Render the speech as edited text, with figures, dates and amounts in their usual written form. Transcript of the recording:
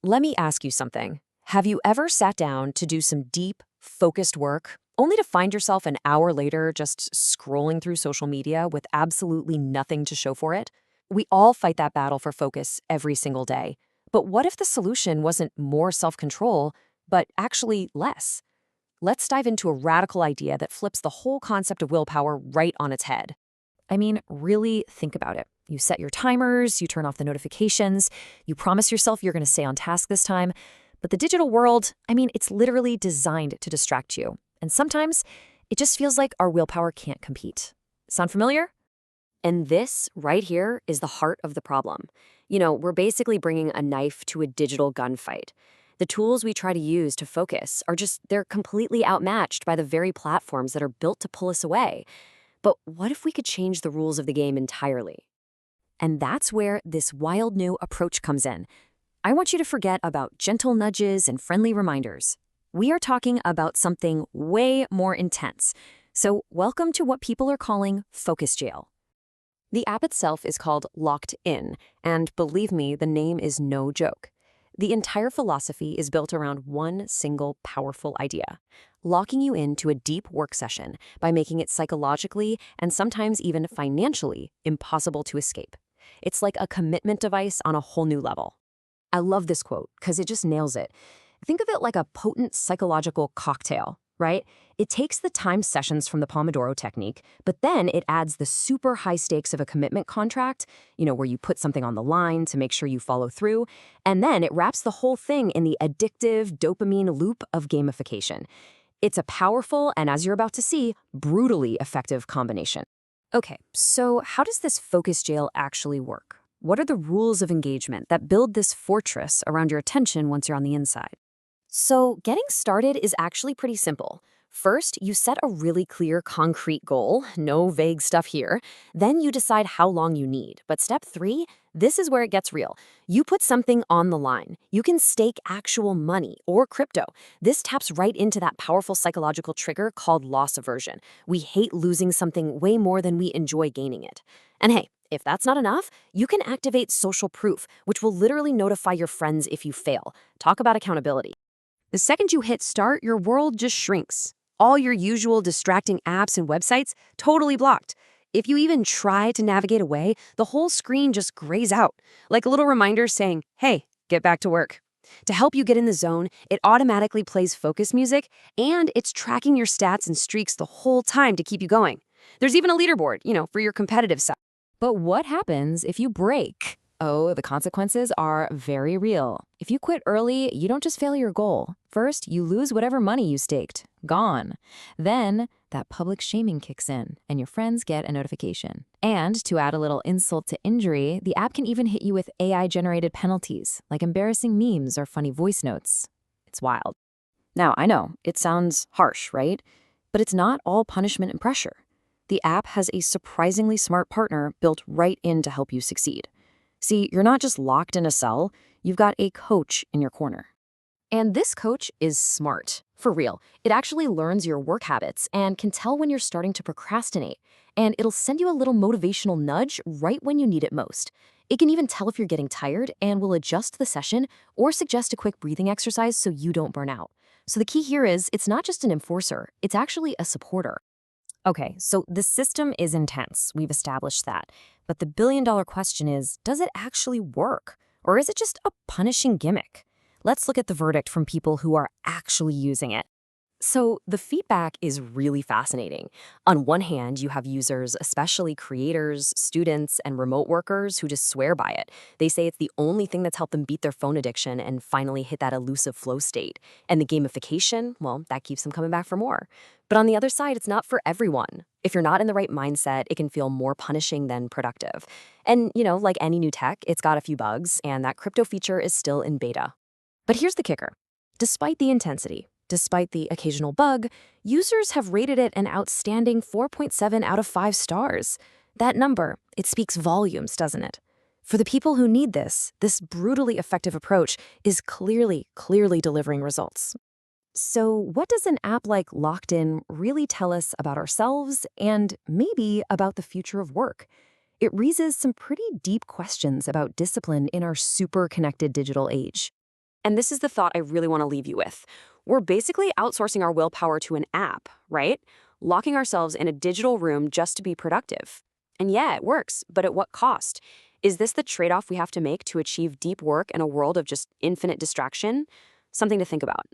Let me ask you something. Have you ever sat down to do some deep, focused work, only to find yourself an hour later just scrolling through social media with absolutely nothing to show for it? We all fight that battle for focus every single day. But what if the solution wasn't more self control, but actually less? Let's dive into a radical idea that flips the whole concept of willpower right on its head. I mean, really think about it. You set your timers, you turn off the notifications, you promise yourself you're going to stay on task this time. But the digital world, it's literally designed to distract you. And sometimes it just feels like our willpower can't compete. Sound familiar? And this right here is the heart of the problem. We're basically bringing a knife to a digital gunfight. The tools we try to use to focus they're completely outmatched by the very platforms that are built to pull us away. But what if we could change the rules of the game entirely? And that's where this wild new approach comes in. I want you to forget about gentle nudges and friendly reminders. We are talking about something way more intense. So welcome to what people are calling focus jail. The app itself is called Locked In, and believe me, the name is no joke. The entire philosophy is built around one single powerful idea: locking you into a deep work session by making it psychologically and sometimes even financially impossible to escape. It's like a commitment device on a whole new level. I love this quote because it just nails it. Think of it like a potent psychological cocktail, right? It takes the time sessions from the Pomodoro technique, but then it adds the super high stakes of a commitment contract, where you put something on the line to make sure you follow through, and then it wraps the whole thing in the addictive dopamine loop of gamification. It's a powerful and, as you're about to see, brutally effective combination. Okay, so how does this focus jail actually work? What are the rules of engagement that build this fortress around your attention once you're on the inside? So getting started is actually pretty simple. First, you set a really clear, concrete goal, no vague stuff here. Then you decide how long you need. But step 3, this is where it gets real. You put something on the line. You can stake actual money or crypto. This taps right into that powerful psychological trigger called loss aversion. We hate losing something way more than we enjoy gaining it. And hey, if that's not enough, you can activate social proof, which will literally notify your friends if you fail. Talk about accountability. The second you hit start, your world just shrinks. All your usual distracting apps and websites totally blocked. If you even try to navigate away, the whole screen just grays out, like a little reminder saying, hey, get back to work. To help you get in the zone, it automatically plays focus music, and it's tracking your stats and streaks the whole time to keep you going. There's even a leaderboard, for your competitive side. But what happens if you break? Oh, the consequences are very real. If you quit early, you don't just fail your goal. First, you lose whatever money you staked. Gone. Then, that public shaming kicks in, and your friends get a notification. And to add a little insult to injury, the app can even hit you with AI-generated penalties, like embarrassing memes or funny voice notes. It's wild. Now, I know, it sounds harsh, right? But it's not all punishment and pressure. The app has a surprisingly smart partner built right in to help you succeed. See, you're not just locked in a cell, you've got a coach in your corner. And this coach is smart, for real. It actually learns your work habits and can tell when you're starting to procrastinate. And it'll send you a little motivational nudge right when you need it most. It can even tell if you're getting tired and will adjust the session or suggest a quick breathing exercise so you don't burn out. So the key here is it's not just an enforcer, it's actually a supporter. Okay, so the system is intense. We've established that. But the billion-dollar question is, does it actually work? Or is it just a punishing gimmick? Let's look at the verdict from people who are actually using it. So the feedback is really fascinating. On one hand, you have users, especially creators, students, and remote workers who just swear by it. They say it's the only thing that's helped them beat their phone addiction and finally hit that elusive flow state. And the gamification, well, that keeps them coming back for more. But on the other side, it's not for everyone. If you're not in the right mindset, it can feel more punishing than productive. And, like any new tech, it's got a few bugs, and that crypto feature is still in beta. But here's the kicker. Despite the intensity, despite the occasional bug, users have rated it an outstanding 4.7 out of 5 stars. That number, it speaks volumes, doesn't it? For the people who need this brutally effective approach is clearly delivering results. So what does an app like Locked In really tell us about ourselves and maybe about the future of work? It raises some pretty deep questions about discipline in our super connected digital age. And this is the thought I really want to leave you with. We're basically outsourcing our willpower to an app, right? Locking ourselves in a digital room just to be productive. And yeah, it works, but at what cost? Is this the trade-off we have to make to achieve deep work in a world of just infinite distraction? Something to think about.